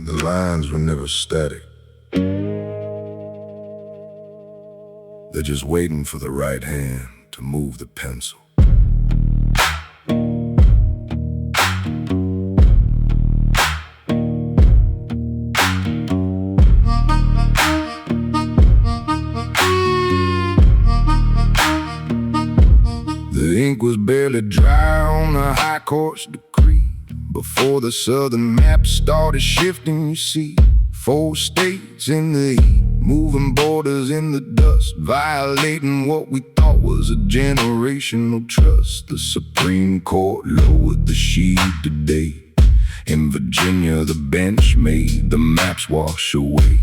The lines were never static. They're just waiting for the right hand to move the pencil. The ink was barely dry on the high court's decree before the southern map started shifting. You see 4 states in the heat, moving borders in the dust, violating what we thought was a generational trust. The Supreme Court lowered the sheet today. In Virginia, the bench made the maps wash away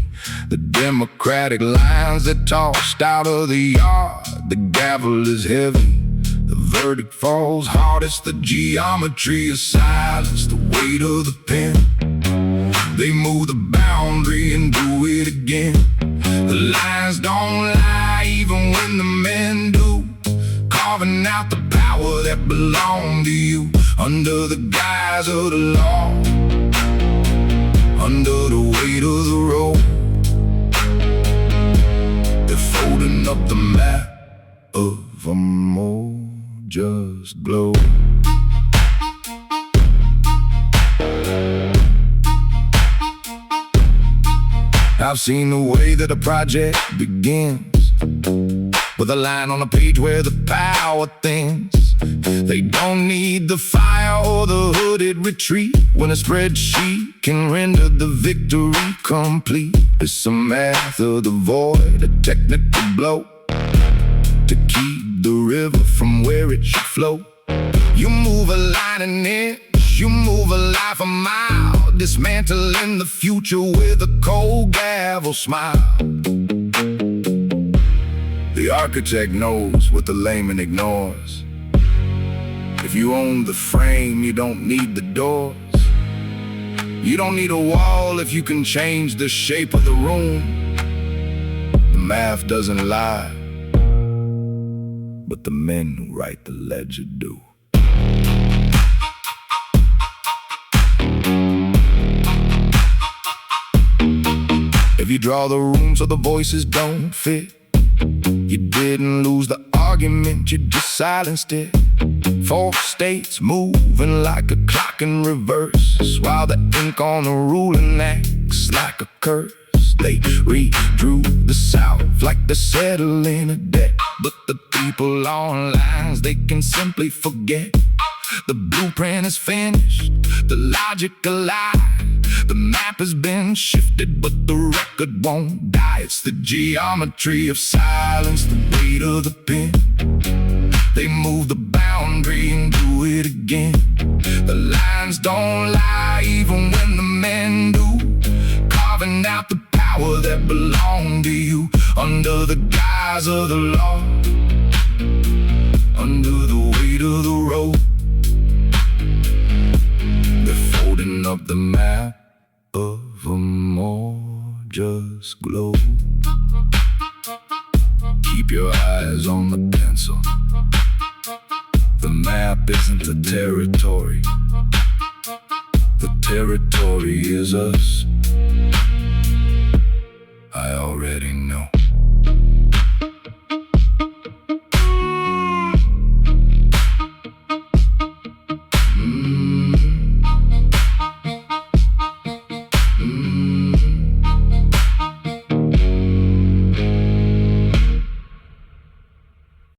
the Democratic lines that tossed out of the yard. The gavel is heavy, the verdict falls hardest. The geometry of silence, the weight of the pen. They move the boundary and do it again. The lines don't lie even when the men do, carving out the power that belonged to you. Under the guise of the law, under the weight of the road, they're folding up the map of a more just globe. I've seen the way that a project begins, with a line on a page where the power thins. They don't need the fire or the hooded retreat when a spreadsheet can render the victory complete. It's a math of the void, a technical blow to keep the river from where it should flow. You move a line an inch, you move a life a mile, dismantling the future with a cold gavel smile. The architect knows what the layman ignores. If you own the frame, you don't need the doors. You don't need a wall if you can change the shape of the room. The math doesn't lie, but the men who write the ledger do. If you draw the room so the voices don't fit, you didn't lose the argument, you just silenced it. 4 states moving like a clock in reverse, while the ink on the ruling acts like a curse. They redrew the South like they're settling a debt, but the people on lines, they can simply forget. The blueprint is finished, the logic alive. The map has been shifted, but the record won't die. It's the geometry of silence, the weight of the pen. They move the boundary and do it again. The lines don't lie even when the men do, carving out the power that belonged to you. Under the guise of the law, under the weight of the road, they're folding up the map of a more just globe. Keep your eyes on the pencil. The map isn't the territory. The territory is us.